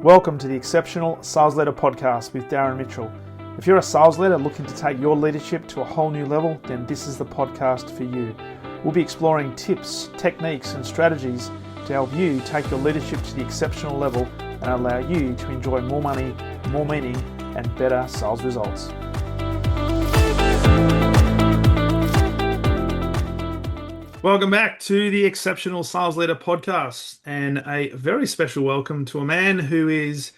Welcome to the Exceptional Sales Leader Podcast with Darren Mitchell. If you're a sales leader looking to take your leadership to a whole new level, then this is the podcast for you. We'll be exploring tips, techniques, and strategies to help you take your leadership to the exceptional level and allow you to enjoy more money, more meaning, and better sales results. Welcome back to the Exceptional Sales Leader Podcast, and a very special welcome to a man who is,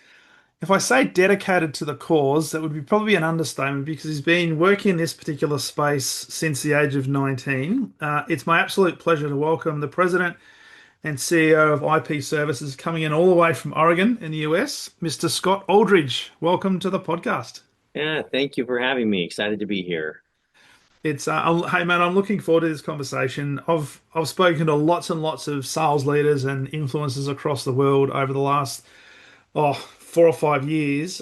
if I say dedicated to the cause, that would be probably an understatement because he's been working in this particular space since the age of 19. It's my absolute pleasure to welcome the President and CEO of IP Services, coming in all the way from Oregon in the US, Mr. Scott Alldridge. Welcome to the podcast. Yeah, thank you for having me. Excited to be here. It's hey man, I'm looking forward to this conversation. I've spoken to lots and lots of sales leaders and influencers across the world over the last 4 or 5 years.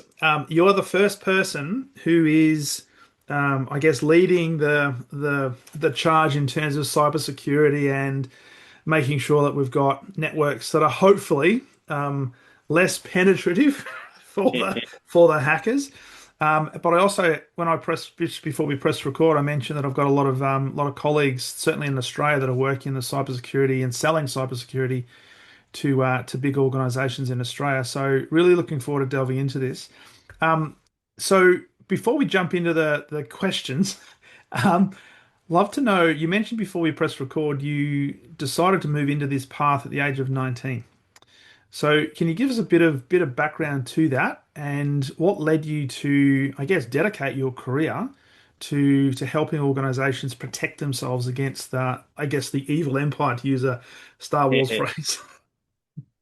You're the first person who is, I guess, leading the charge in terms of cybersecurity and making sure that we've got networks that are hopefully less penetrative for the hackers. But I also, before we press record, I mentioned that I've got a lot of colleagues, certainly in Australia, that are working in the cybersecurity and selling cybersecurity to big organisations in Australia. So really looking forward to delving into this. So before we jump into the questions, love to know, you mentioned before we press record, you decided to move into this path at the age of 19. So can you give us a bit of background to that and what led you to, I guess, dedicate your career to helping organizations protect themselves against the evil empire, to use a Star Wars phrase?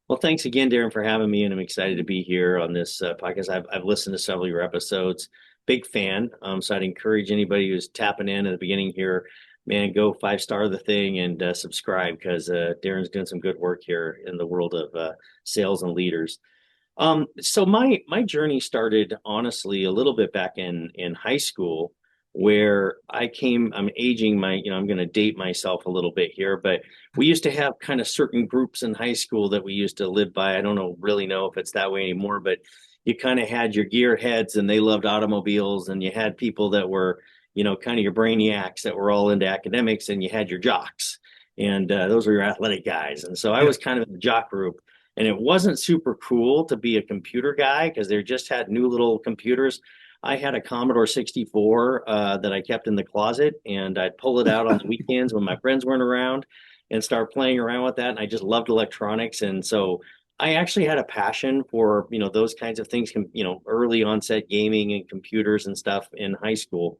Well, thanks again, Darren, for having me, and I'm excited to be here on this podcast. I've listened to several of your episodes. Big fan. So I'd encourage anybody who's tapping in at the beginning here, man, go 5-star the thing and subscribe, because Darren's doing some good work here in the world of sales and leaders. So my journey started, honestly, a little bit back in high school, where I'm aging I'm going to date myself a little bit here, but we used to have kind of certain groups in high school that we used to live by. I don't really know if it's that way anymore, but you kind of had your gearheads and they loved automobiles, and you had people that were kind of your brainiacs that were all into academics, and you had your jocks, and those were your athletic guys. And so I was kind of in the jock group, and it wasn't super cool to be a computer guy because they just had new little computers. I had a Commodore 64 that I kept in the closet, and I'd pull it out on the weekends when my friends weren't around and start playing around with that. And I just loved electronics. And so I actually had a passion for, those kinds of things, early onset gaming and computers and stuff in high school.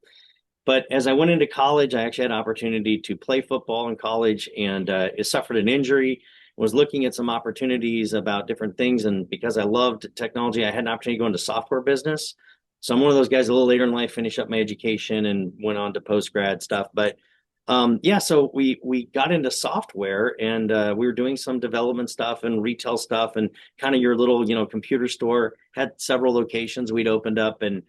But as I went into college, I actually had an opportunity to play football in college, and suffered an injury, was looking at some opportunities about different things. And because I loved technology, I had an opportunity to go into software business. So I'm one of those guys a little later in life, finished up my education and went on to post-grad stuff. But so we got into software, and we were doing some development stuff and retail stuff, and kind of your little, computer store had several locations we'd opened up. And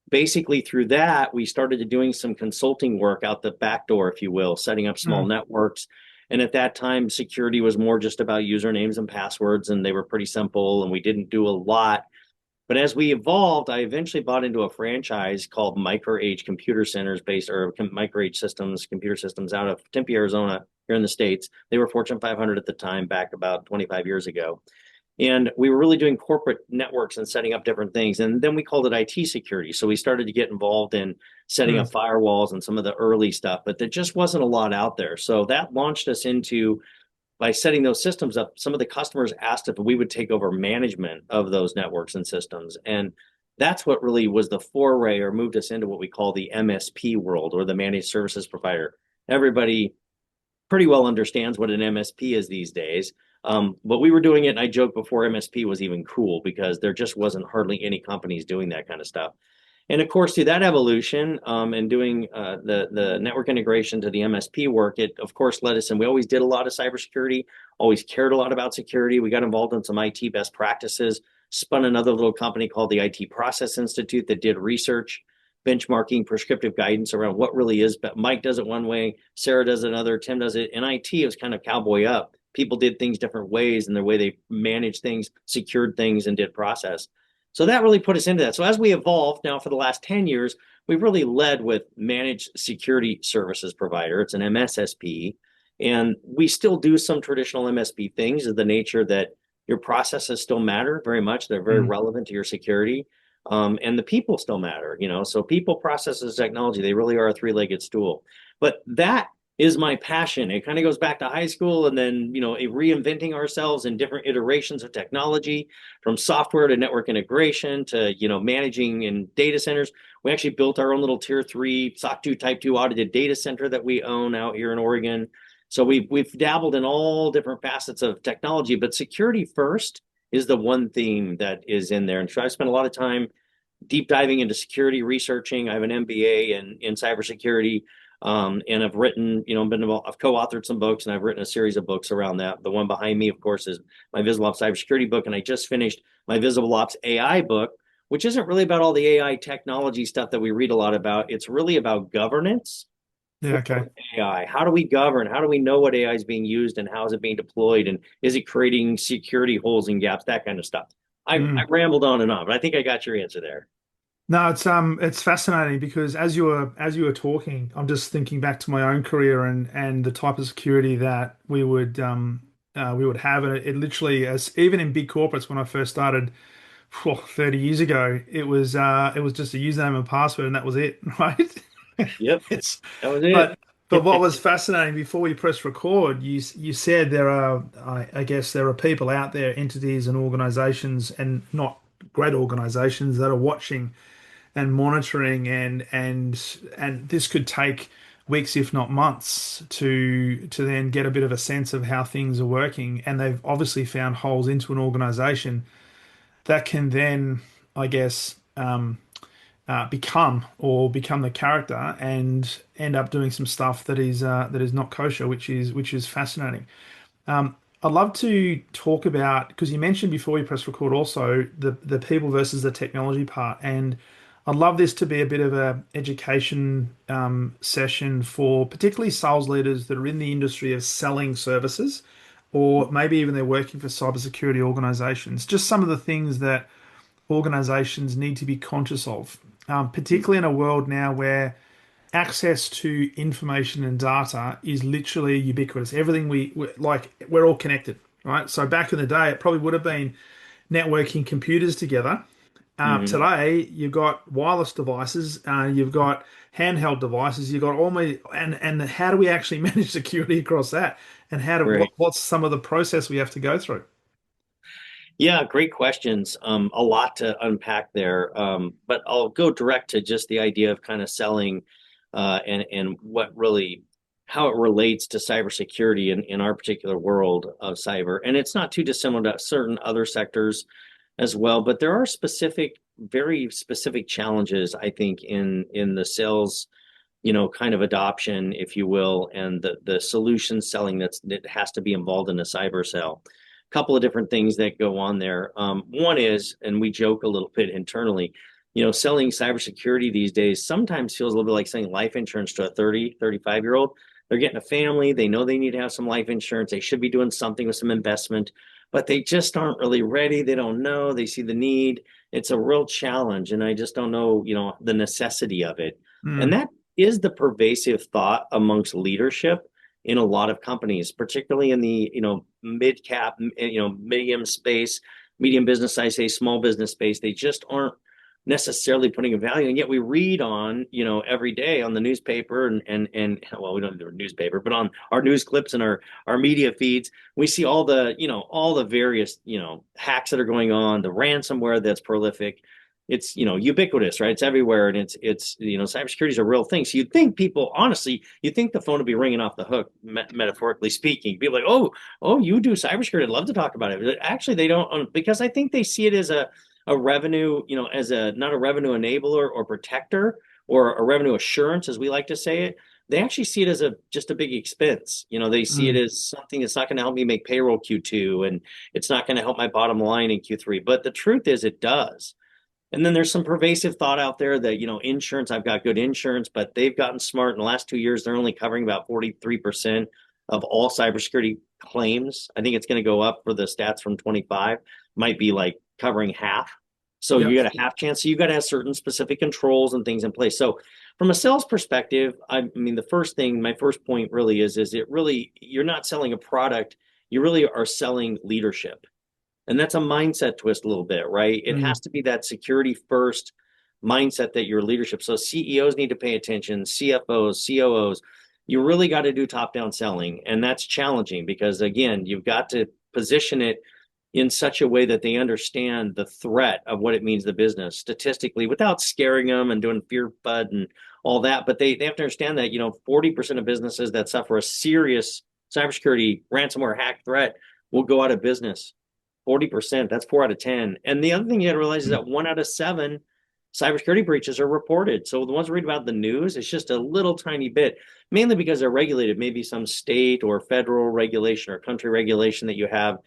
basically through that, we started doing some consulting work out the back door, if you will, setting up small networks. And at that time, security was more just about usernames and passwords, and they were pretty simple, and we didn't do a lot. But as we evolved, I eventually bought into a franchise called MicroAge Computer Centers MicroAge Systems, Computer Systems, out of Tempe, Arizona, here in the States. They were Fortune 500 at the time, back about 25 years ago. And we were really doing corporate networks and setting up different things. And then we called it IT security. So we started to get involved in setting up firewalls and some of the early stuff, but there just wasn't a lot out there. So that launched us into, by setting those systems up, some of the customers asked if we would take over management of those networks and systems. And that's what really was the foray, or moved us into what we call the MSP world, or the managed services provider. Everybody pretty well understands what an MSP is these days. But we were doing it, and I joked, before MSP was even cool, because there just wasn't hardly any companies doing that kind of stuff. And of course, through that evolution and doing the network integration to the MSP work, it of course led us, and we always did a lot of cybersecurity, always cared a lot about security. We got involved in some IT best practices, spun another little company called the IT Process Institute that did research, benchmarking, prescriptive guidance around what really is. But Mike does it one way, Sarah does it another, Tim does it. In IT, it was kind of cowboy up. people did things different ways and the way they managed things, secured things, and did process. So that really put us into that. So as we evolved now for the last 10 years, we've really led with managed security services provider. It's an MSSP. And we still do some traditional MSP things of the nature that your processes still matter very much. They're very Mm. relevant to your security. And the people still matter, so people, processes, technology, they really are a three-legged stool. But that is my passion. It kind of goes back to high school and then, reinventing ourselves in different iterations of technology, from software to network integration to, managing in data centers. We actually built our own little tier 3 SOC 2 type 2 audited data center that we own out here in Oregon. So we've dabbled in all different facets of technology, but security first is the one theme that is in there. And so I spent a lot of time deep diving into security, researching. I have an MBA in cybersecurity, and I've written, I've co-authored some books, and I've written a series of books around that. The one behind me, of course, is my Visible Ops cybersecurity book, and I just finished my Visible Ops AI book, which isn't really about all the AI technology stuff that we read a lot about. It's really about governance Yeah, okay. for AI. How do we govern? How do we know what AI is being used and how is it being deployed? And is it creating security holes and gaps? That kind of stuff. I Mm. rambled on and on, but I think I got your answer there. No, it's fascinating because as you were talking, I'm just thinking back to my own career and the type of security that we would have, and it literally, as even in big corporates when I first started, 30 years ago, it was just a username and password, and that was it, right? Yep, It's that was but what it. was fascinating before we press record, you said there are, I guess there are people out there, entities and organizations, and not great organizations that are watching and monitoring, and this could take weeks, if not months, to then get a bit of a sense of how things are working. And they've obviously found holes into an organization that can then, I guess, become the character and end up doing some stuff that is not kosher, which is fascinating. I'd love to talk about, because you mentioned before we press record also the people versus the technology part, and I'd love this to be a bit of a education session for particularly sales leaders that are in the industry of selling services, or maybe even they're working for cybersecurity organizations. Just some of the things that organizations need to be conscious of, particularly in a world now where access to information and data is literally ubiquitous. Everything like, we're all connected, right? So back in the day, it probably would have been networking computers together. Hmm. Today, you've got wireless devices, you've got handheld devices, you've got all my and how do we actually manage security across that? And Right. what's some of the process we have to go through? Yeah, great questions. A lot to unpack there. But I'll go direct to just the idea of kind of selling, and what really how it relates to cybersecurity in our particular world of cyber. And it's not too dissimilar to certain other sectors as well, but there are very specific challenges, I think, in the sales, kind of adoption, if you will, and the solution selling that has to be involved in a cyber sale. A couple of different things that go on there. One is, and we joke a little bit internally, selling cybersecurity these days sometimes feels a little bit like selling life insurance to a 30, 35-year-old. They're getting a family. They know they need to have some life insurance. They should be doing something with some investment, but they just aren't really ready. They don't know. They see the need. It's a real challenge. And I just don't know, the necessity of it. And Mm, that is the pervasive thought amongst leadership in a lot of companies, particularly in the mid cap, medium space, medium business, I say small business space. They just aren't necessarily putting a value, and yet we read on every day on the newspaper and well, we don't do a newspaper, but on our news clips and our media feeds, we see all the various hacks that are going on, the ransomware that's prolific. It's ubiquitous, right? It's everywhere, and it's cybersecurity is a real thing. So you'd think people, honestly, you think the phone would be ringing off the hook, metaphorically speaking. People like, oh, you do cybersecurity? I'd love to talk about it. But actually, they don't, because I think they see it as a revenue, as a not a revenue enabler or protector or a revenue assurance, as we like to say it. They actually see it as just a big expense. They see it mm, as something that's not going to help me make payroll Q2, and it's not going to help my bottom line in Q3. But the truth is, it does. And then there's some pervasive thought out there that, insurance, I've got good insurance, but they've gotten smart in the last 2 years. They're only covering about 43% of all cybersecurity claims. I think it's going to go up for the stats from 25, might be like covering half. So you Yep. got a half chance. So you got to have certain specific controls and things in place. So from a sales perspective, I mean, the first thing, my first point really is it really, you're not selling a product, you really are selling leadership. And that's a mindset twist a little bit, right? It Mm. has to be that security first mindset that your leadership. So CEOs need to pay attention, CFOs, COOs. You really got to do top down selling. And that's challenging because, again, you've got to position it in such a way that they understand the threat of what it means to business statistically without scaring them and doing fear bud and all that. But they have to understand that, 40% of businesses that suffer a serious cybersecurity ransomware hack threat will go out of business. 40%, that's 4 out of 10. And the other thing you got to realize is that 1 out of 7 cybersecurity breaches are reported. So the ones we read about in the news, it's just a little tiny bit, mainly because they're regulated, maybe some state or federal regulation or country regulation that you have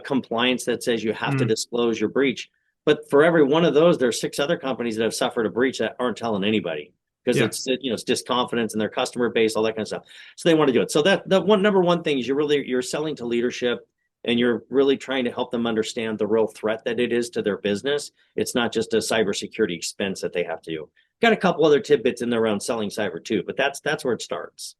compliance that says you have to Mm. disclose your breach. But for every one of those, there are 6 other companies that have suffered a breach that aren't telling anybody because Yeah. it's disconfidence in their customer base, all that kind of stuff. So they want to do it. So that the one number one thing is you're selling to leadership and you're really trying to help them understand the real threat that it is to their business. It's not just a cybersecurity expense that they have to do. Got a couple other tidbits in there around selling cyber too, but that's where it starts.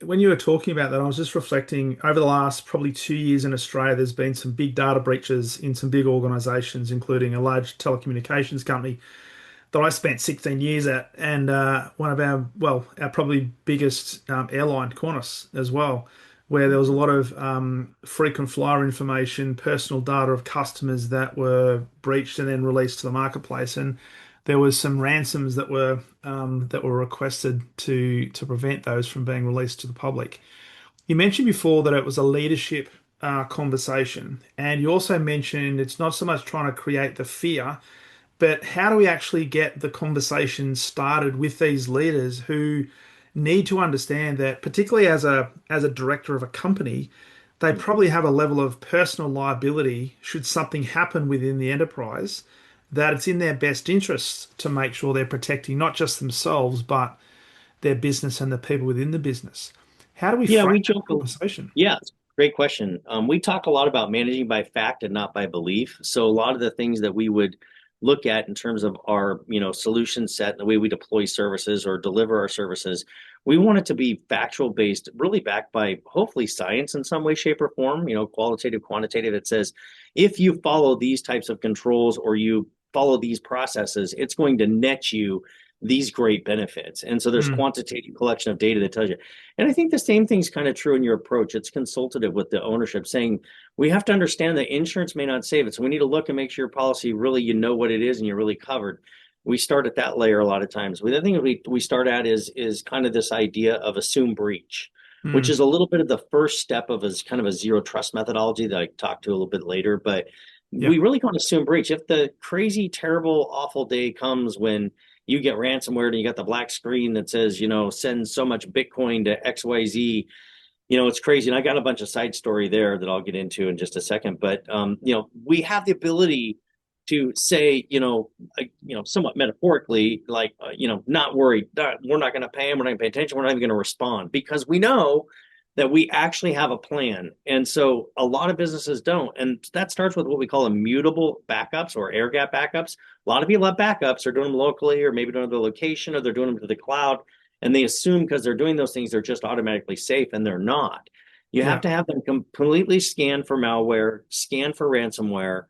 When you were talking about that, I was just reflecting over the last probably 2 years in Australia, there's been some big data breaches in some big organizations, including a large telecommunications company that I spent 16 years at, and one of our probably biggest airline, Qantas, as well, where there was a lot of frequent flyer information, personal data of customers that were breached and then released to the marketplace, and there was some ransoms that were requested to prevent those from being released to the public. You mentioned before that it was a leadership conversation, and you also mentioned it's not so much trying to create the fear, but how do we actually get the conversation started with these leaders who need to understand that, particularly as a director of a company, they probably have a level of personal liability should something happen within the enterprise, that it's in their best interests to make sure they're protecting not just themselves, but their business and the people within the business. How do we Yeah, frame we that joke. conversation? Yeah, great question. We talk a lot about managing by fact and not by belief. So a lot of the things that we would look at in terms of our, solution set and the way we deploy services or deliver our services, we want it to be factual based, really backed by hopefully science in some way, shape, or form, qualitative, quantitative. It says if you follow these types of controls or you follow these processes, it's going to net you these great benefits. And so there's Mm. quantitative collection of data that tells you. And I think the same thing's kind of true in your approach. It's consultative with the ownership, saying we have to understand that insurance may not save it. So we need to look and make sure your policy really, you know what it is and you're really covered. We start at that layer a lot of times. The thing we start at is kind of this idea of assume breach, which Mm. is a little bit of the first step of a kind of a zero trust methodology that I talk to a little bit later. But Yeah. we really can't assume breach. If the crazy, terrible, awful day comes when you get ransomware and you got the black screen that says, send so much Bitcoin to XYZ, it's crazy. And I got a bunch of side story there that I'll get into in just a second. But, we have the ability to say, somewhat metaphorically, like, not worried, we're not going to pay them, we're not going to pay attention, we're not even going to respond because we know that we actually have a plan. And so a lot of businesses don't. And that starts with what we call immutable backups or air gap backups. A lot of people have backups, they're doing them locally or maybe doing them to the location or they're doing them to the cloud. And they assume because they're doing those things, they're just automatically safe and they're not. You have Yeah. to have them completely scanned for malware, scanned for ransomware,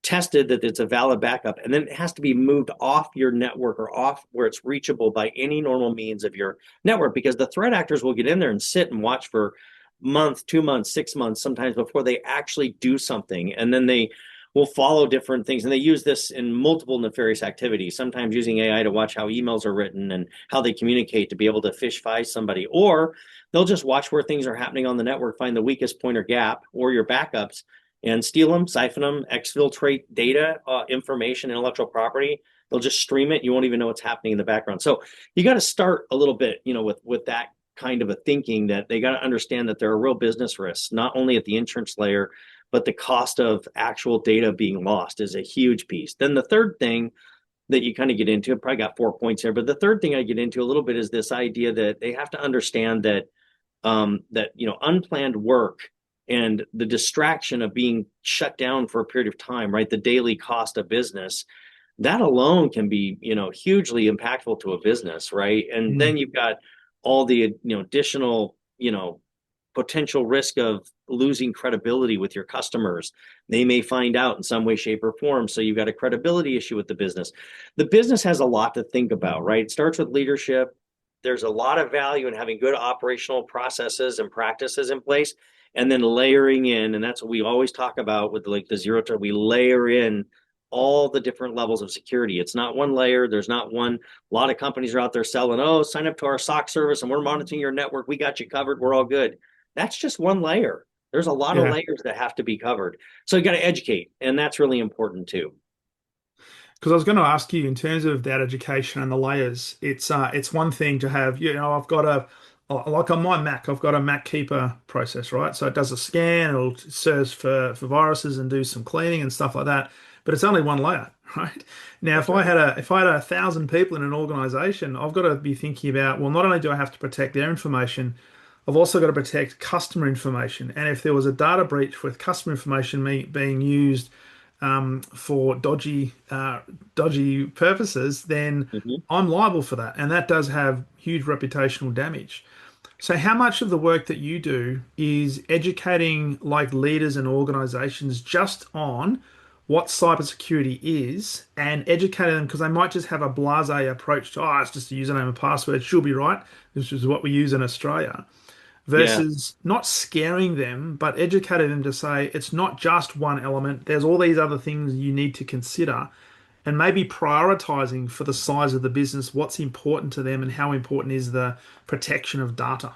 tested that it's a valid backup, and then it has to be moved off your network or off where it's reachable by any normal means of your network because the threat actors will get in there and sit and watch for a month, 2 months, 6 months, sometimes before they actually do something. And then they will follow different things. And they use this in multiple nefarious activities, sometimes using AI to watch how emails are written and how they communicate to be able to phish phi somebody, or they'll just watch where things are happening on the network, find the weakest point or gap or your backups and steal them, siphon them, exfiltrate data, information, intellectual property. They'll just stream it. You won't even know what's happening in the background. So you got to start a little bit, with that kind of a thinking that they got to understand that there are real business risks, not only at the insurance layer, but the cost of actual data being lost is a huge piece. Then the third thing that you kind of get into, I probably got 4 points here, but the third thing I get into a little bit is this idea that they have to understand that that unplanned work and the distraction of being shut down for a period of time, right? The daily cost of business, that alone can be, hugely impactful to a business, right? And Mm. then you've got all the, additional, potential risk of losing credibility with your customers. They may find out in some way, shape, or form. So you've got a credibility issue with the business. The business has a lot to think about, right? It starts with leadership. There's a lot of value in having good operational processes and practices in place, and then layering in, and that's what we always talk about with like the zero turn. We layer in all the different levels of security. It's not one layer. There's not one. A lot of companies are out there selling, oh, sign up to our SOC service and we're monitoring your network. We got you covered. We're all good. That's just one layer. There's a lot of Yeah. layers that have to be covered. So you got to educate, and that's really important too. Because I was going to ask you in terms of that education and the layers, it's one thing to have, I've got like on my Mac, I've got a Mac Keeper process, right? So it does a scan, it'll search for viruses and do some cleaning and stuff like that. But it's only one layer, right? Now, That's right. if I had 1,000 people in an organization, I've got to be thinking about, well, not only do I have to protect their information, I've also got to protect customer information. And if there was a data breach with customer information being used for dodgy purposes, then Mm-hmm. I'm liable for that, and that does have huge reputational damage. So, how much of the work that you do is educating like leaders and organizations just on what cybersecurity is and educating them because they might just have a blasé approach to, oh, it's just a username and password, she'll be right, which is what we use in Australia Yeah. versus not scaring them, but educating them to say it's not just one element. There's all these other things you need to consider, and maybe prioritizing for the size of the business what's important to them and how important is the protection of data.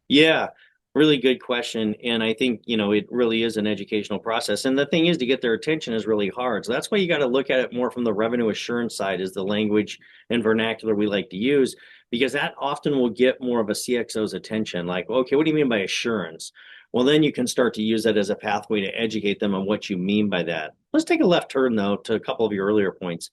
Yeah, really good question. And I think, it really is an educational process. And the thing is, to get their attention is really hard. So that's why you got to look at it more from the revenue assurance side, is the language and vernacular we like to use, because that often will get more of a CXO's attention. Like, okay, what do you mean by assurance? Well, then you can start to use that as a pathway to educate them on what you mean by that. Let's take a left turn, though, to a couple of your earlier points.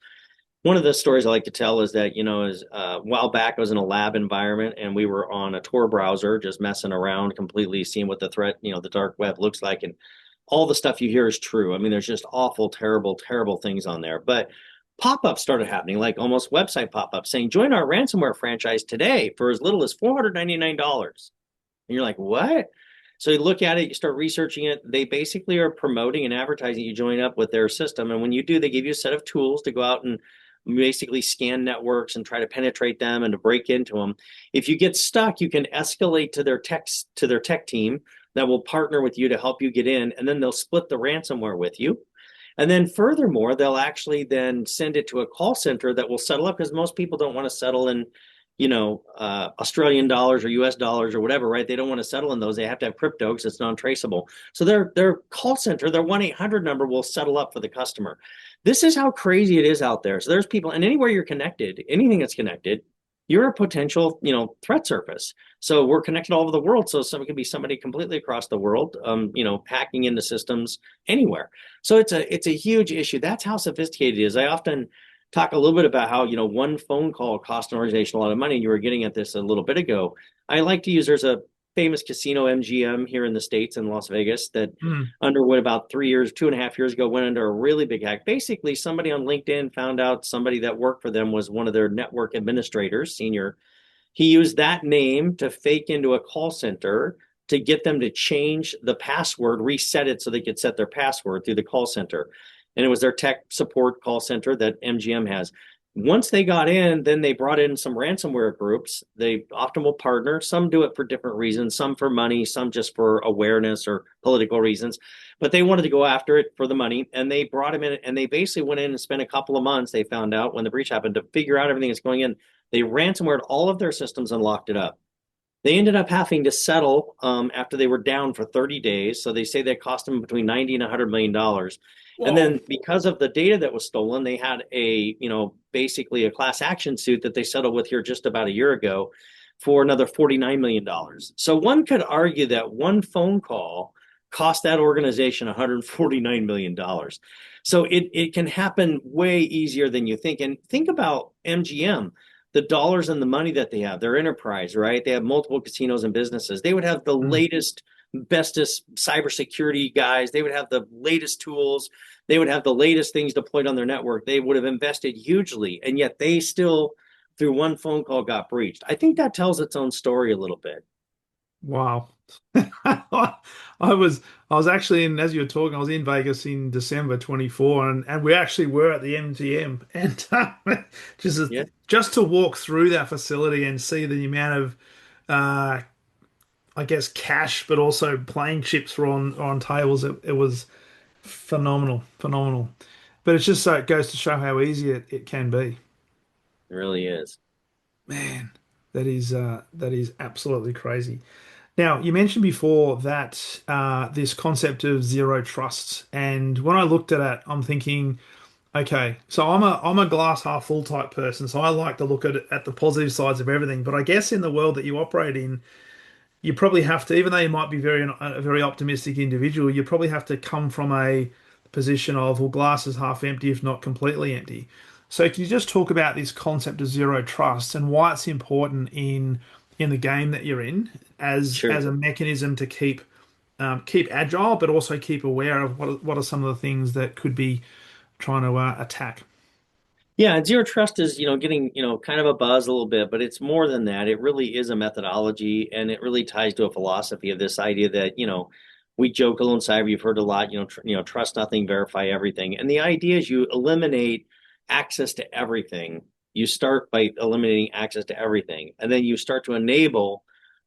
One of the stories I like to tell is that, is a while back, I was in a lab environment and we were on a Tor browser, just messing around, completely seeing what the threat, the dark web looks like. And all the stuff you hear is true. I mean, there's just awful, terrible, terrible things on there. But pop-ups started happening, like almost website pop-ups saying, join our ransomware franchise today for as little as $499. And you're like, what? So you look at it, you start researching it. They basically are promoting and advertising you join up with their system. And when you do, they give you a set of tools to go out and basically scan networks and try to penetrate them and to break into them. If you get stuck, you can escalate to their tech team that will partner with you to help you get in, and then they'll split the ransomware with you. And then furthermore, they'll actually then send it to a call center that will settle up, because most people don't want to settle in, Australian dollars or US dollars or whatever, right? They don't want to settle in those. They have to have crypto because it's non-traceable. So their call center, their 1-800 number will settle up for the customer. This is how crazy it is out there. So there's people, and anywhere you're connected, anything that's connected, you're a potential, threat surface. So we're connected all over the world. So someone could be somebody completely across the world, hacking into systems anywhere. So it's a huge issue. That's how sophisticated it is. I often talk a little bit about how, one phone call costs an organization a lot of money. And you were getting at this a little bit ago. I like to use, there's a famous casino, MGM, here in the States in Las Vegas, that Mm. underwent about 3 years, 2.5 years ago, went under a really big hack. Basically, somebody on LinkedIn found out somebody that worked for them was one of their network administrators, senior. He used that name to fake into a call center to get them to change the password, reset it so they could set their password through the call center. And it was their tech support call center that MGM has. Once they got in, then they brought in some ransomware groups. They often will partner. Some do it for different reasons, some for money, some just for awareness or political reasons. But they wanted to go after it for the money. And they brought him in, and they basically went in and spent a couple of months, they found out when the breach happened, to figure out everything that's going in. They ransomwared all of their systems and locked it up. They ended up having to settle after they were down for 30 days. So they say that cost them between 90 and $100 million. And Whoa. then because of the data that was stolen, they had basically a class action suit that they settled with here just about a year ago for another $49 million. So one could argue that one phone call cost that organization $149 million. So it can happen way easier than you think. And think about MGM. the dollars and the money that they have, their enterprise, right? They have multiple casinos and businesses. They would have the Mm. latest, bestest cybersecurity guys. They would have the latest tools. They would have the latest things deployed on their network. They would have invested hugely, and yet they still, through one phone call, got breached. I think that tells its own story a little bit. Wow. I was I was actually in, as you were talking, I was in Vegas in December 24, and we actually were at the MGM, and just Yeah. just to walk through that facility and see the amount of uh I guess cash, but also playing chips were on tables. It was phenomenal, phenomenal. But it's just so it goes to show how easy it can be. It really is. Man, that is absolutely crazy. Now, you mentioned before that this concept of zero trust, and when I looked at it, I'm thinking, okay, so I'm a glass half full type person, so I like to look at the positive sides of everything. But I guess in the world that you operate in, you probably have to, even though you might be a very optimistic individual, you probably have to come from a position of, well, glass is half empty, if not completely empty. So can you just talk about this concept of zero trust and why it's important in the game that you're in Sure. as a mechanism to keep agile, but also keep aware of what are some of the things that could be trying to attack. Yeah, and zero trust is, getting, kind of a buzz a little bit, but it's more than that. It really is a methodology, and it really ties to a philosophy of this idea that, we joke a little in cyber, you've heard a lot, trust nothing, verify everything. And the idea is you eliminate access to everything. You start by eliminating access to everything, and then you start to enable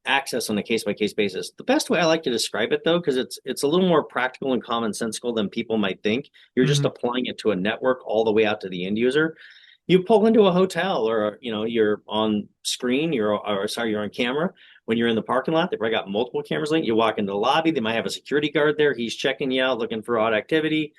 access on a case by case basis. The best way I like to describe it though, because it's a little more practical and commonsensical than people might think. You're just Hmm. applying it to a network all the way out to the end user. You pull into a hotel, or you're on screen, you're on camera. When you're in the parking lot, they've probably got multiple cameras linked. You walk into the lobby, they might have a security guard there. He's checking you out, looking for odd activity,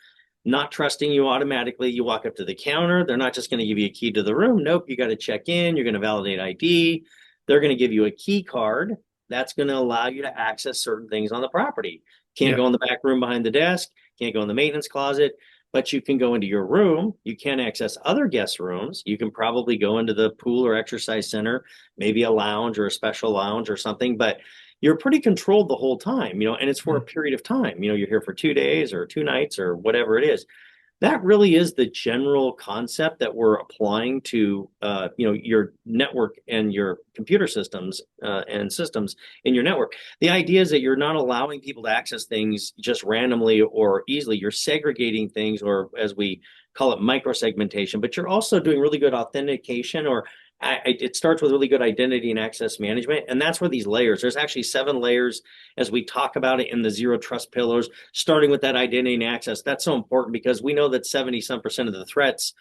not trusting you automatically. You walk up to the counter. They're not just going to give you a key to the room. Nope, you got to check in. You're going to validate ID. They're going to give you a key card that's going to allow you to access certain things on the property. Can't Yeah. go in the back room behind the desk, can't go in the maintenance closet, but you can go into your room. You can access other guest rooms. You can probably go into the pool or exercise center, maybe a lounge or a special lounge or something, but you're pretty controlled the whole time, and it's for a Mm. period of time. You're here for 2 days or 2 nights or whatever it is. That really is the general concept that we're applying to your network and your computer systems and systems in your network. The idea is that you're not allowing people to access things just randomly or easily. You're segregating things, or as we call it, microsegmentation, but you're also doing really good authentication, or it starts with really good identity and access management. And that's where these layers, there's actually 7 layers as we talk about it in the zero trust pillars, starting with that identity and access. That's so important because we know that 70 some percent of the threats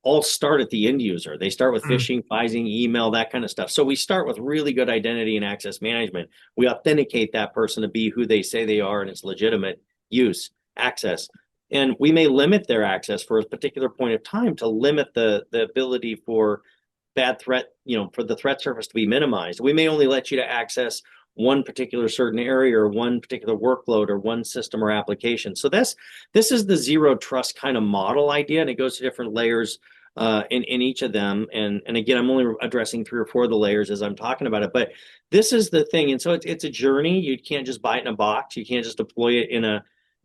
all start at the end user. They start with Mm. phishing, phishing, email, that kind of stuff. So we start with really good identity and access management. We authenticate that person to be who they say they are, and it's legitimate use, access. And we may limit their access for a particular point of time to limit the ability for bad threat, for the threat surface to be minimized. We may only let you to access one particular certain area or one particular workload or one system or application. So this is the zero trust kind of model idea, and it goes to different layers in each of them. And again, I'm only addressing 3 or 4 of the layers as I'm talking about it, but this is the thing. And so it's a journey. You can't just buy it in a box. You can't just deploy it in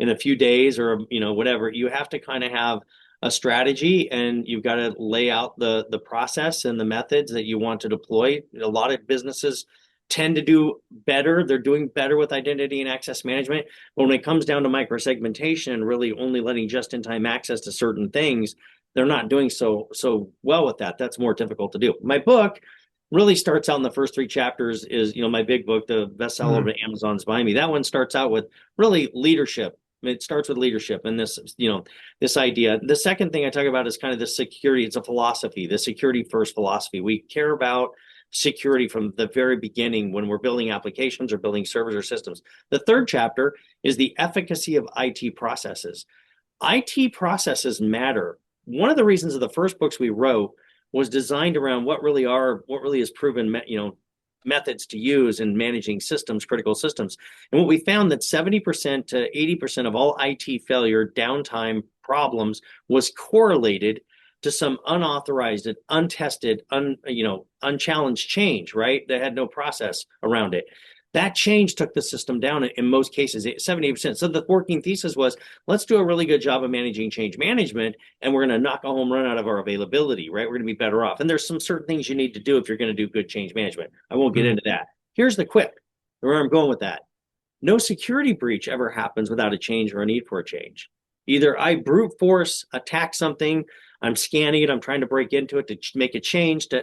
a few days or whatever. You have to kind of have a strategy, and you've got to lay out the process and the methods that you want to deploy. A lot of businesses tend to do better. They're doing better with identity and access management. But when it comes down to microsegmentation and really only letting just-in-time access to certain things, they're not doing so well with that. That's more difficult to do. My book really starts out in the first 3 chapters is, my big book, the bestseller Mm. of Amazon's Behind Me. That one starts out with really leadership. It starts with leadership and this idea. The second thing I talk about is kind of the security. It's a philosophy, the security first philosophy. We care about security from the very beginning when we're building applications or building servers or systems. The third chapter is the efficacy of IT processes. IT processes matter. One of the reasons of the first books we wrote was designed around what really is proven, methods to use in managing systems, critical systems. And what we found that 70% to 80% of all IT failure, downtime problems was correlated to some unauthorized, untested, unchallenged change, right? That had no process around it. That change took the system down in most cases, 78%. So the working thesis was, let's do a really good job of managing change management, and we're going to knock a home run out of our availability, right? We're going to be better off. And there's some certain things you need to do if you're going to do good change management. I won't get Mm. into that. Here's the quip, where I'm going with that. No security breach ever happens without a change or a need for a change. Either I brute force attack something, I'm scanning it, I'm trying to break into it to make a change to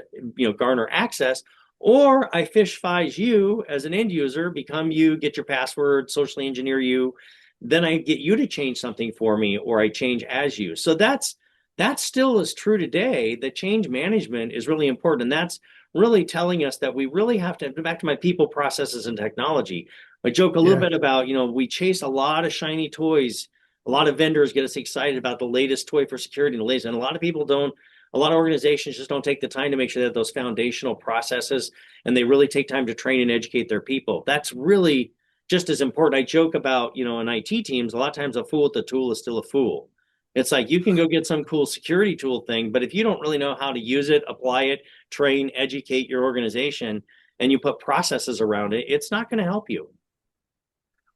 garner access, or I fish fize you as an end user, become you, get your password, socially engineer you, then I get you to change something for me, or I change as you. So that still is true today. The change management is really important, and that's really telling us that we really have to go back to my people, processes, and technology. I joke a little Yeah. bit about, we chase a lot of shiny toys. A lot of vendors get us excited about the latest toy for security and the latest, and a lot of people don't. A lot of organizations just don't take the time to make sure that those foundational processes, and they really take time to train and educate their people. That's really just as important. I joke about, in IT teams, a lot of times a fool with the tool is still a fool. It's like you can go get some cool security tool thing, but if you don't really know how to use it, apply it, train, educate your organization, and you put processes around it, it's not going to help you.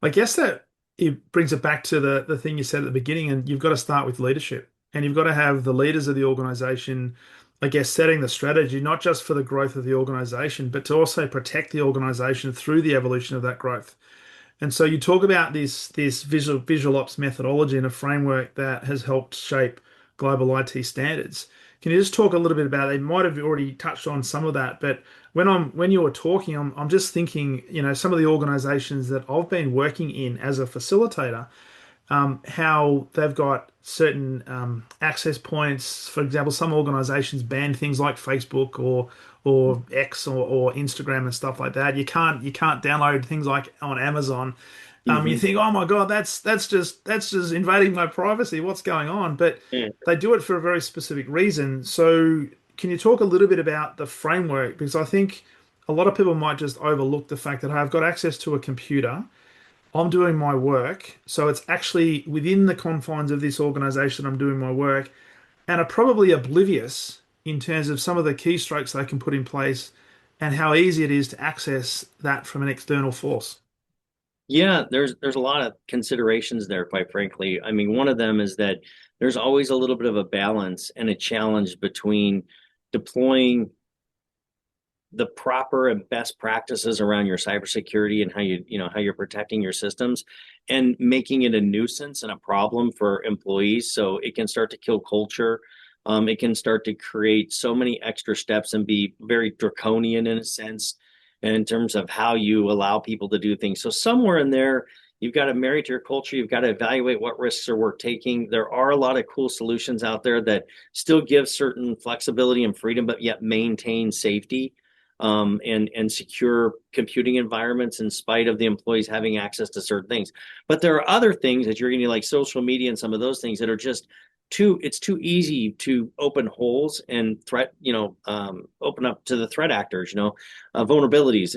I guess that it brings it back to the thing you said at the beginning, and you've got to start with leadership. And you've got to have the leaders of the organization, I guess, setting the strategy, not just for the growth of the organization, but to also protect the organization through the evolution of that growth. And so you talk about this visual ops methodology and a framework that has helped shape global IT standards. Can you just talk a little bit about it? You might have already touched on some of that, but when you were talking, I'm just thinking, some of the organizations that I've been working in as a facilitator, how they've got certain access points. For example, some organizations ban things like Facebook or X or Instagram and stuff like that. You can't download things like on Amazon. You Mm-hmm. think, oh my God, that's just invading my privacy. What's going on? But Yeah. they do it for a very specific reason. So can you talk a little bit about the framework? Because I think a lot of people might just overlook the fact that hey, I've got access to a computer. I'm doing my work, so it's actually within the confines of this organization I'm doing my work, and are probably oblivious in terms of some of the keystrokes they can put in place and how easy it is to access that from an external force. Yeah, there's a lot of considerations there, quite frankly. I mean, one of them is that there's always a little bit of a balance and a challenge between deploying the proper and best practices around your cybersecurity and how you're protecting your systems, and making it a nuisance and a problem for employees. So it can start to kill culture. It can start to create so many extra steps and be very draconian in a sense in terms of how you allow people to do things. So somewhere in there, you've got to marry to your culture. You've got to evaluate what risks are worth taking. There are a lot of cool solutions out there that still give certain flexibility and freedom, but yet maintain safety, and secure computing environments in spite of the employees having access to certain things. But there are other things that you're going to like social media and some of those things that are just it's too easy to open holes and open up to the threat actors, vulnerabilities.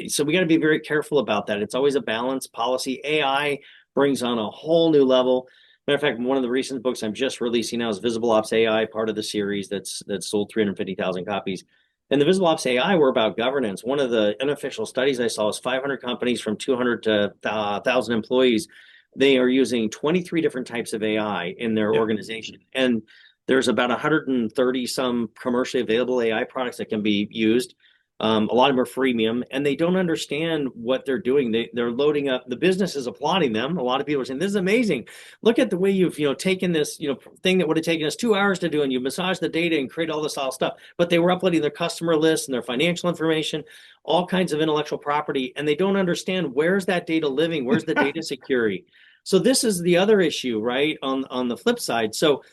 So we got to be very careful about that. It's always a balance. Policy AI brings on a whole new level. Matter of fact, one of the recent books I'm just releasing now is Visible Ops AI, part of the series that's sold 350,000 copies. And the Visible Ops AI were about governance. One of the unofficial studies I saw was 500 companies from 200 to 1,000 employees. They are using 23 different types of AI in their Yeah. organization. And there's about 130 some commercially available AI products that can be used. A lot of them are freemium, and they don't understand what they're doing. They're loading up. The business is applauding them. A lot of people are saying, "This is amazing. Look at the way you've taken this thing that would have taken us 2 hours to do, and you massaged the data and create all this all stuff." But they were uploading their customer list and their financial information, all kinds of intellectual property, and they don't understand where's that data living, where's the data security. So this is the other issue, right? On the flip side, so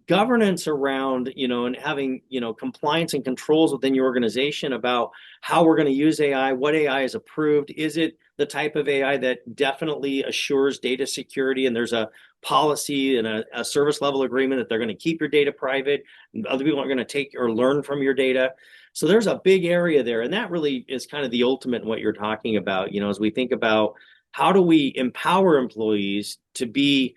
governance around, and having, compliance and controls within your organization about how we're going to use AI, what AI is approved. Is it the type of AI that definitely assures data security? And there's a policy and a service level agreement that they're going to keep your data private. Other people aren't going to take or learn from your data. So there's a big area there. And that really is kind of the ultimate in what you're talking about, as we think about how do we empower employees to be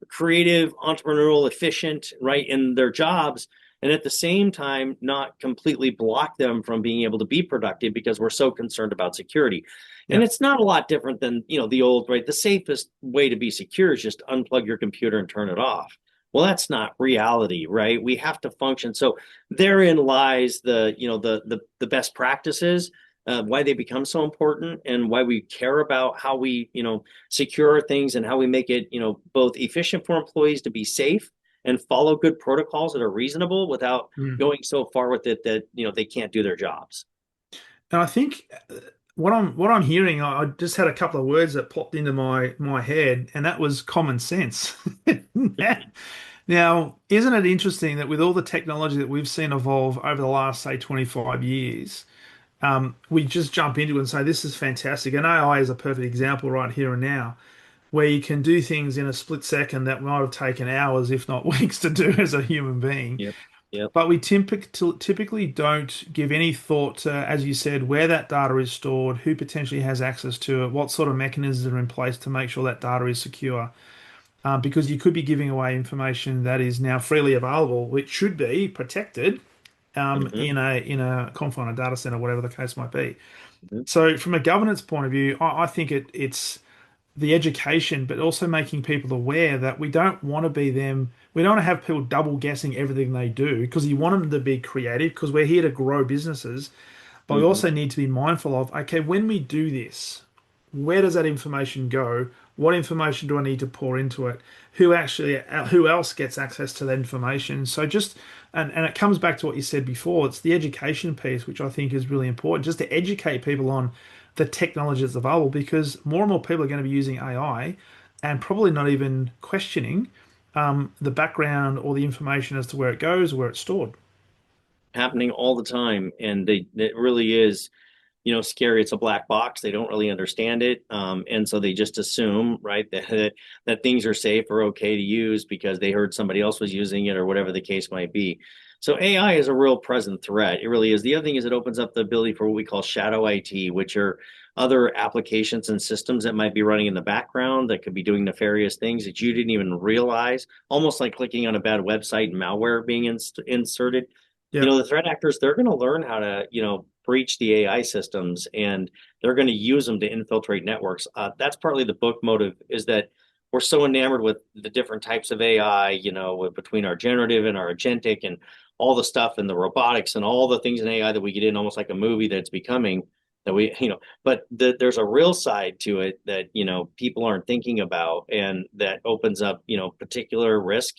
creative, entrepreneurial, efficient, right, in their jobs, and at the same time not completely block them from being able to be productive because we're so concerned about security. And Yeah. it's not a lot different than, the old, right? The safest way to be secure is just unplug your computer and turn it off. Well, that's not reality, right? We have to function. So therein lies the best practices, why they become so important, and why we care about how we secure things and how we make it both efficient for employees to be safe and follow good protocols that are reasonable without Mm. going so far with it that they can't do their jobs. And I think what I'm hearing, I just had a couple of words that popped into my head, and that was common sense. Now, isn't it interesting that with all the technology that we've seen evolve over the last, say, 25 years, we just jump into it and say, this is fantastic. And AI is a perfect example right here and now, where you can do things in a split second that might have taken hours, if not weeks, to do as a human being. Yep. Yep. But we typically don't give any thought to, as you said, where that data is stored, who potentially has access to it, what sort of mechanisms are in place to make sure that data is secure. Because you could be giving away information that is now freely available, which should be protected Hmm. in a confined data center, whatever the case might be. Hmm. So, from a governance point of view, I think it's the education, but also making people aware that we don't want to be them. We don't want to have people double guessing everything they do because you want them to be creative because we're here to grow businesses. But we Hmm. also need to be mindful of, okay, when we do this, where does that information go? What information do I need to pour into it? Who else gets access to that information? So just, and it comes back to what you said before. It's the education piece, which I think is really important, just to educate people on the technology that's available, because more and more people are going to be using AI and probably not even questioning the background or the information as to where it goes, where it's stored. Happening all the time, and it really is scary. It's a black box. They don't really understand it. And so they just assume, right, that things are safe or okay to use because they heard somebody else was using it or whatever the case might be. So AI is a real present threat. It really is. The other thing is it opens up the ability for what we call shadow IT, which are other applications and systems that might be running in the background that could be doing nefarious things that you didn't even realize, almost like clicking on a bad website and malware being inserted. Yep. The threat actors, they're going to learn how to, breach the AI systems, and they're going to use them to infiltrate networks. That's partly the book motive, is that we're so enamored with the different types of AI, between our generative and our agentic and all the stuff and the robotics and all the things in AI that we get in almost like a movie that's becoming that but there's a real side to it that, people aren't thinking about, and that opens up, particular risk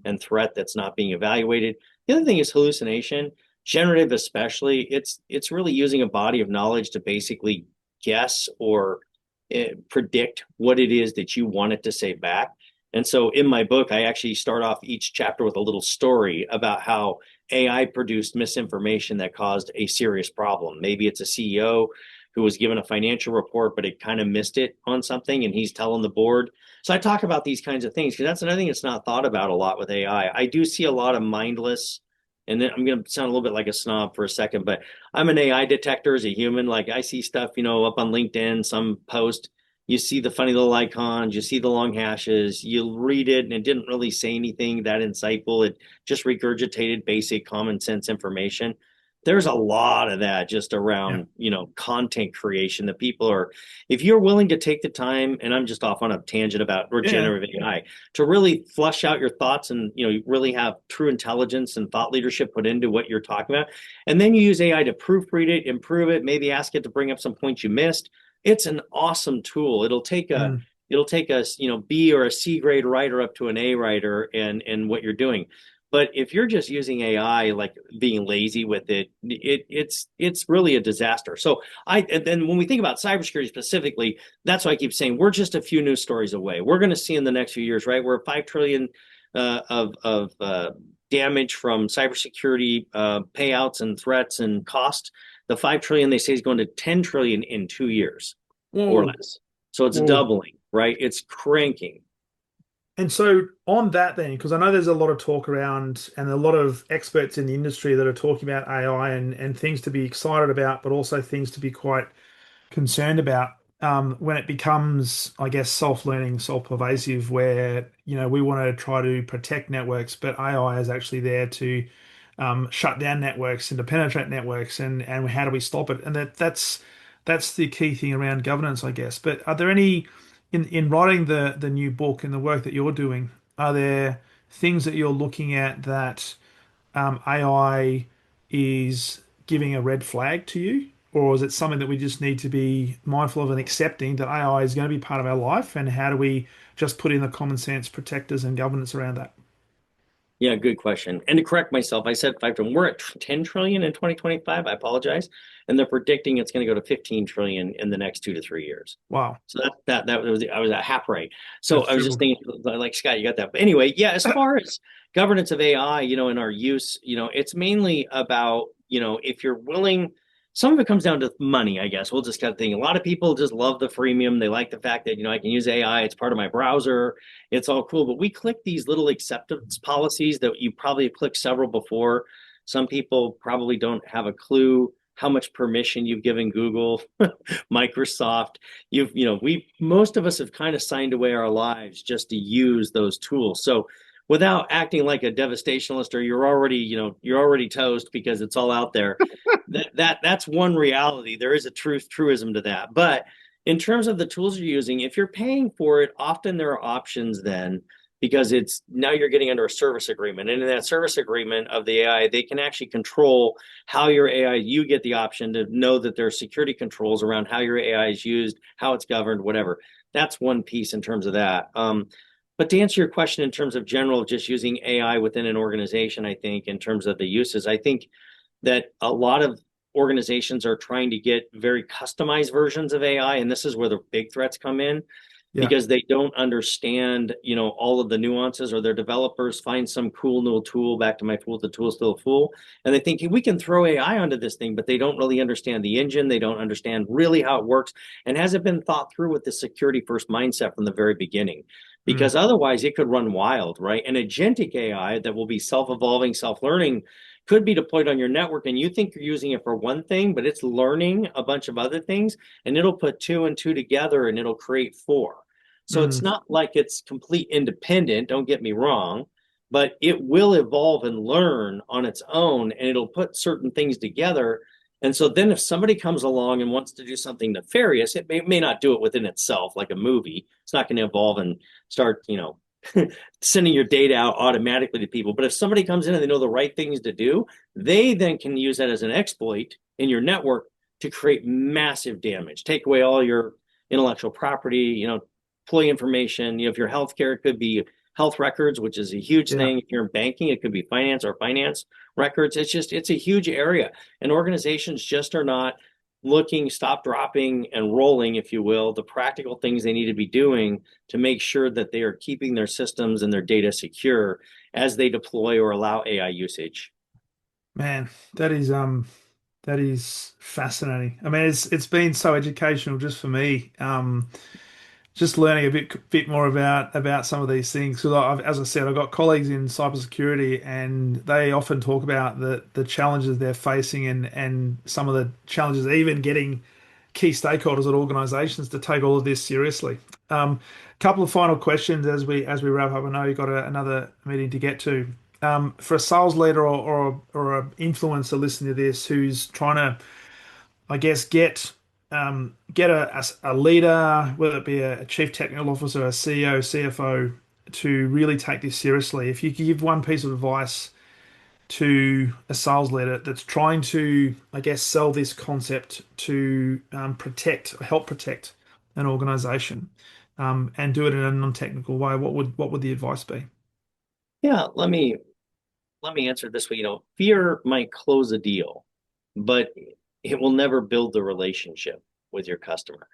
and threat that's not being evaluated. The other thing is hallucination, generative especially. It's really using a body of knowledge to basically guess or predict what it is that you want it to say back. And so in my book, I actually start off each chapter with a little story about how AI produced misinformation that caused a serious problem. Maybe it's a CEO who was given a financial report, but it kind of missed it on something, and he's telling the board. So I talk about these kinds of things because that's another thing that's not thought about a lot with AI. I do see a lot of mindless, and then I'm going to sound a little bit like a snob for a second, but I'm an AI detector as a human. Like, I see stuff, up on LinkedIn, some post, you see the funny little icons, you see the long hashes, you read it, and it didn't really say anything that insightful. It just regurgitated basic common sense information. There's a lot of that just Yeah. around, content creation that people are, if you're willing to take the time, and I'm just off on a tangent about Yeah. regenerative AI, to really flush out your thoughts and, really have true intelligence and thought leadership put into what you're talking about. And then you use AI to proofread it, improve it, maybe ask it to bring up some points you missed. It's an awesome tool. Mm. It'll take a, B or a C grade writer up to an A writer and what you're doing. But if you're just using AI, like being lazy with it, it's really a disaster. So and then when we think about cybersecurity specifically, that's why I keep saying we're just a few news stories away. We're going to see in the next few years, right? We're 5 trillion of damage from cybersecurity payouts and threats and cost. The 5 trillion they say is going to 10 trillion in 2 years or Whoa. less. So it's Whoa. doubling, right? It's cranking. And so on that then, because I know there's a lot of talk around and a lot of experts in the industry that are talking about AI and things to be excited about, but also things to be quite concerned about. when it becomes, I guess, self-learning, self-pervasive, where we want to try to protect networks, but AI is actually there to shut down networks and to penetrate networks, and how do we stop it? And that's the key thing around governance, I guess. But are there any in writing the new book and the work that you're doing? Are there things that you're looking at that AI is giving a red flag to you? Or is it something that we just need to be mindful of and accepting that AI is going to be part of our life? And how do we just put in the common sense protectors and governance around that? Yeah, good question. And to correct myself, I said 5 trillion. We're at 10 trillion in 2025. I apologize. And they're predicting it's going to go to 15 trillion in the next 2 to 3 years. Wow, So that was I was at half right. So that's I was just triple. thinking, like Scott, you got that. But anyway, yeah, as far as governance of AI, in our use, it's mainly about, if you're willing, some of it comes down to money, I guess. We'll just kind of think a lot of people just love the freemium. They like the fact that, I can use AI, it's part of my browser, it's all cool. But we click these little acceptance policies that you probably have clicked several before. Some people probably don't have a clue how much permission you've given Google, Microsoft. We most of us have kind of signed away our lives just to use those tools. So without acting like a devastationalist or you're already toast because it's all out there. That's one reality. There is a truism to that. But in terms of the tools you're using, if you're paying for it, often there are options then because it's now you're getting under a service agreement. And in that service agreement of the AI, they can actually control how your AI, you get the option to know that there are security controls around how your AI is used, how it's governed, whatever. That's one piece in terms of that. But to answer your question in terms of general, just using AI within an organization, I think in terms of the uses, I think that a lot of organizations are trying to get very customized versions of AI, and this is where the big threats come in Yeah. because they don't understand, all of the nuances, or their developers find some cool new tool, back to my fool, the tool still a fool, and they think, hey, we can throw AI onto this thing, but they don't really understand the engine. They don't understand really how it works and hasn't been thought through with the security first mindset from the very beginning. Mm, Because otherwise it could run wild, right? An agentic AI that will be self-evolving, self-learning could be deployed on your network and you think you're using it for one thing, but it's learning a bunch of other things and it'll put two and two together and it'll create four. So it's mm, not like it's complete independent, don't get me wrong, but it will evolve and learn on its own and it'll put certain things together. And so then if somebody comes along and wants to do something nefarious, it may not do it within itself like a movie. It's not going to evolve and start, sending your data out automatically to people. But if somebody comes in and they know the right things to do, they then can use that as an exploit in your network to create massive damage, take away all your intellectual property, employee information. If you're healthcare, it could be health records, which is a huge yeah. thing. If you're in banking, it could be finance records. It's a huge area. And organizations just are not looking, stop, dropping, and rolling, if you will, the practical things they need to be doing to make sure that they are keeping their systems and their data secure as they deploy or allow AI usage. Man, that is fascinating. I mean, it's been so educational just for me. Just learning a bit more about some of these things. Because as I said, I've got colleagues in cybersecurity, and they often talk about the challenges they're facing and some of the challenges, even getting key stakeholders at organisations to take all of this seriously. Couple of final questions as we wrap up. I know you've got another meeting to get to. For a sales leader or an influencer listening to this who's trying to, I guess, get a leader, whether it be a chief technical officer, a CEO, CFO, to really take this seriously. If you could give one piece of advice to a sales leader that's trying to, I guess, sell this concept to help protect an organization, and do it in a non-technical way, what would the advice be? Yeah, let me answer it this way. Fear might close a deal, but it will never build the relationship with your customer.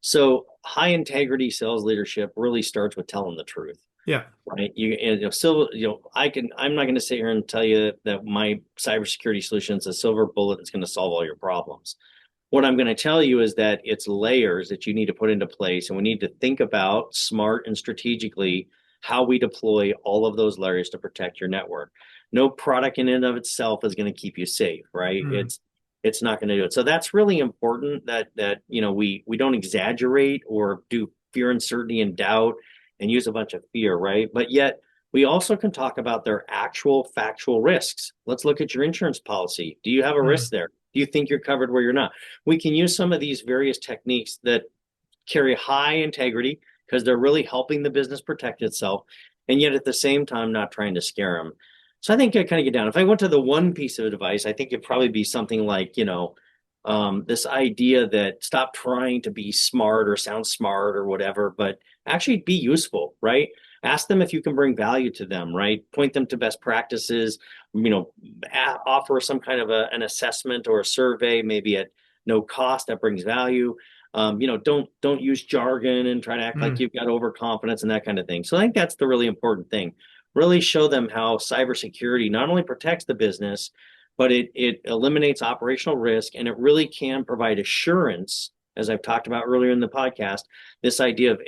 So high integrity sales leadership really starts with telling the truth, Yeah. right? I'm not going to sit here and tell you that my cybersecurity solution is a silver bullet that's going to solve all your problems. What I'm going to tell you is that it's layers that you need to put into place, and we need to think about smart and strategically how we deploy all of those layers to protect your network. No product in and of itself is going to keep you safe, right? Mm, It's not going to do it. So that's really important that we don't exaggerate or do fear, uncertainty, and doubt and use a bunch of fear, right? But yet we also can talk about their actual factual risks. Let's look at your insurance policy. Do you have a risk Mm, there? Do you think you're covered where you're not? We can use some of these various techniques that carry high integrity because they're really helping the business protect itself, and yet at the same time not trying to scare them. So I think I kind of get down. If I went to the one piece of advice, I think it'd probably be something like, this idea that stop trying to be smart or sound smart or whatever, but actually be useful, right? Ask them if you can bring value to them, right? Point them to best practices, offer some kind of an assessment or a survey, maybe at no cost that brings value. Don't use jargon and try to act like mm. you've got overconfidence and that kind of thing. So I think that's the really important thing. Really show them how cybersecurity not only protects the business, but it eliminates operational risk, and it really can provide assurance, as I've talked about earlier in the podcast. This idea of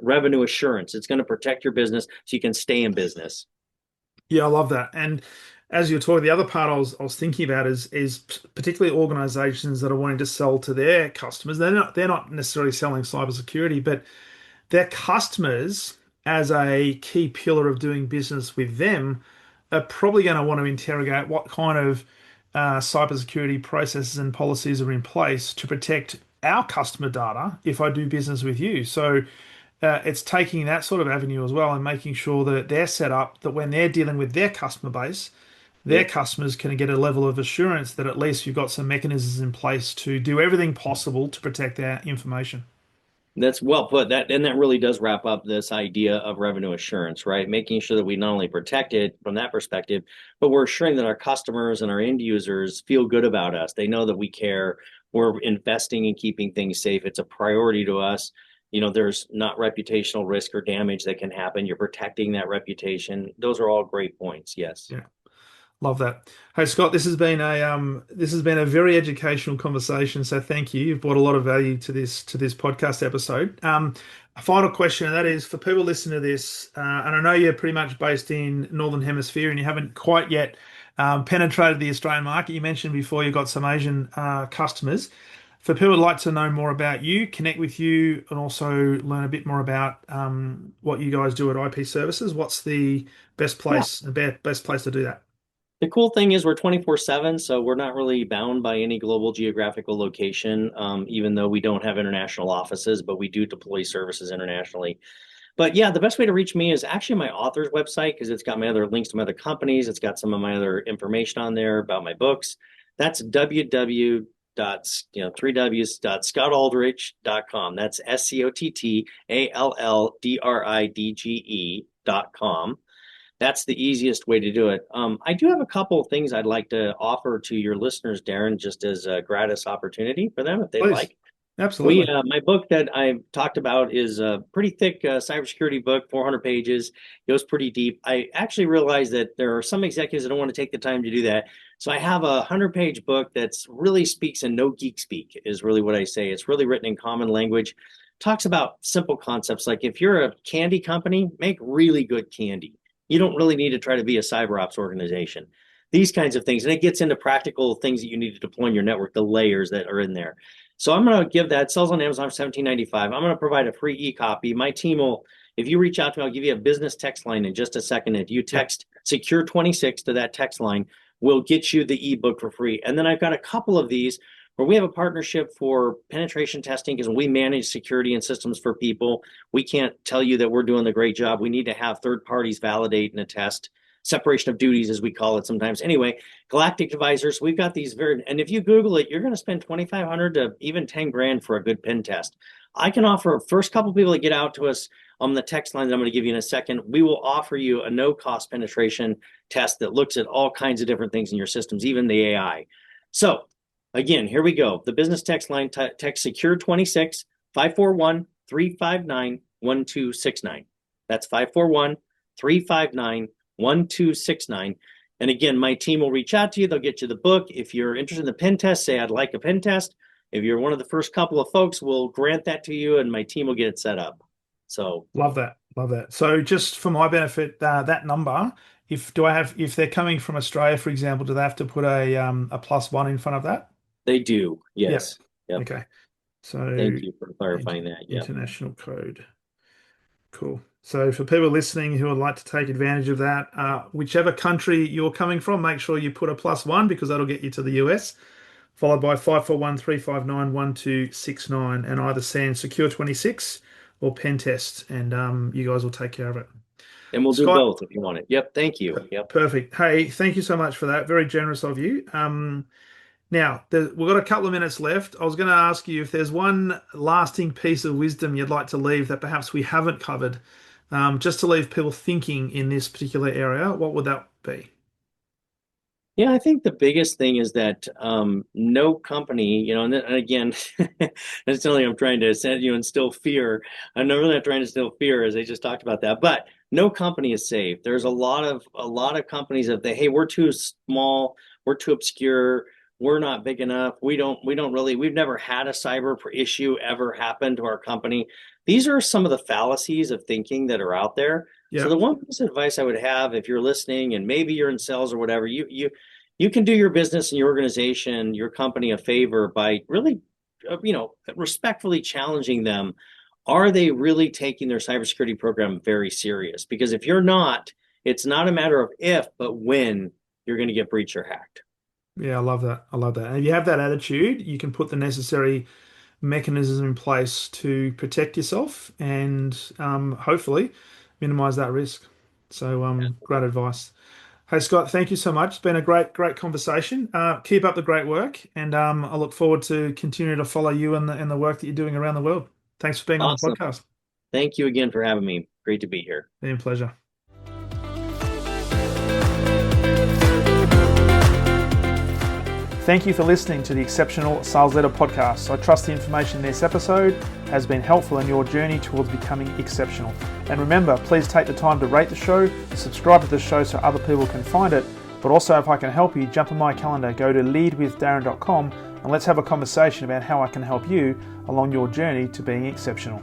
revenue assurance. It's going to protect your business so you can stay in business. Yeah, I love that. And as you're talking, the other part I was thinking about is particularly organizations that are wanting to sell to their customers. They're not necessarily selling cybersecurity, but their customers, as a key pillar of doing business with them, are probably going to want to interrogate what kind of cybersecurity processes and policies are in place to protect our customer data if I do business with you. So it's taking that sort of avenue as well and making sure that they're set up that when they're dealing with their customer base, their Yep. customers can get a level of assurance that at least you've got some mechanisms in place to do everything possible to protect their information. That's well put. That really does wrap up this idea of revenue assurance, right? Making sure that we not only protect it from that perspective, but we're assuring that our customers and our end users feel good about us. They know that we care. We're investing in keeping things safe. It's a priority to us. There's not reputational risk or damage that can happen. You're protecting that reputation. Those are all great points. Yes. Yeah. Love that. Hey Scott, this has been a very educational conversation. So thank you. You've brought a lot of value to this podcast episode. A final question, and that is for people listening to this, and I know you're pretty much based in Northern Hemisphere, and you haven't quite yet penetrated the Australian market. You mentioned before you've got some Asian customers. For people who'd like to know more about you, connect with you, and also learn a bit more about what you guys do at IP Services, what's the Yeah. best place to do that? The cool thing is we're 24/7, so we're not really bound by any global geographical location, even though we don't have international offices, but we do deploy services internationally. But yeah, the best way to reach me is actually my author's website because it's got my other links to my other companies. It's got some of my other information on there about my books. That's www dot three w's dot scottaldridge.com. That's SCOTTALLDRIDGE.com. That's the easiest way to do it. I do have a couple of things I'd like to offer to your listeners, Darren, just as a gratis opportunity for them if they'd Please. like. We Absolutely. My book that I talked about is a pretty thick cybersecurity book, 400 pages. It goes pretty deep. I actually realized that there are some executives that don't want to take the time to do that. So I have a 100-page book that's really speaks in no geek speak, is really what I say. It's really written in common language. Talks about simple concepts like if you're a candy company, make really good candy. You don't really need to try to be a cyber ops organization. These kinds of things. And it gets into practical things that you need to deploy in your network, the layers that are in there. So I'm going to give that. It sells on Amazon for $17.95. I'm going to provide a free e-copy. My team will, if you reach out to me, I'll give you a business text line in just a second. If you Yep. text Secure 26 to that text line, we'll get you the ebook for free. And then I've got a couple of these where we have a partnership for penetration testing because we manage security and systems for people. We can't tell you that we're doing the great job. We need to have third parties validate and attest. Separation of duties, as we call it sometimes. Anyway, Galactic Advisors, we've got these and if you Google it, you're going to spend 2,500 to even 10 grand for a good pen test. I can offer first couple people that get out to us on the text line that I'm going to give you in a second. We will offer you a no cost penetration test that looks at all kinds of different things in your systems, even the AI. So again, here we go. The business text line, text secure 26 541 359 1269. That's 541 359 1269. And again, my team will reach out to you. They'll get you the book. If you're interested in the pen test, say, I'd like a pen test. If you're one of the first couple of folks, we'll grant that to you and my team will get it set up. So, Love that. Love that. So just for my benefit, that number if they're coming from Australia, for example, do they have to put a +1 in front of that? They do. Yeah. Yes. Yep. Okay. So Thank you for clarifying that. Yep. international code. Cool. So for people listening who would like to take advantage of that, whichever country you're coming from, make sure you put a +1 because that'll get you to the US, followed by 541-359-1269, and either send Secure 26 or Pen Test, and you guys will take care of it. And we'll do Scott, both if you want it. Yep. Thank you. Yep. perfect. Hey, thank you so much for that. Very generous of you. Now, we've got a couple of minutes left. I was going to ask you if there's one lasting piece of wisdom you'd like to leave that perhaps we haven't covered, just to leave people thinking in this particular area, what would that be? Yeah, I think the biggest thing is that no company, and again, it's not like I'm trying to instill fear. I'm not really not trying to instill fear, as they just talked about that. But no company is safe. There's a lot of companies that hey, we're too small, we're too obscure, we're not big enough. We've never had a cyber issue ever happen to our company. These are some of the fallacies of thinking that are out there. So Yeah, the one piece of advice I would have if you're listening and maybe you're in sales or whatever, you can do your business and your organization, your company a favor by really, respectfully challenging them. Are they really taking their cybersecurity program very serious? Because if you're not, it's not a matter of if, but when you're going to get breached or hacked. yeah, I love that. I love that. And if you have that attitude, you can put the necessary mechanisms in place to protect yourself and hopefully minimize that risk. So, great advice. Hey Scott, thank you so much. It's been a great conversation. Keep up the great work, and I look forward to continuing to follow you and the work that you're doing around the world. Thanks for being on the Awesome. podcast. Thank you again for having me. Great to be here. Been a pleasure. Thank you for listening to the Exceptional Sales Leader podcast. I trust the information in this episode has been helpful in your journey towards becoming exceptional. And remember, please take the time to rate the show, subscribe to the show so other people can find it. But also, if I can help you, jump on my calendar, go to leadwithdarren.com, and let's have a conversation about how I can help you along your journey to being exceptional.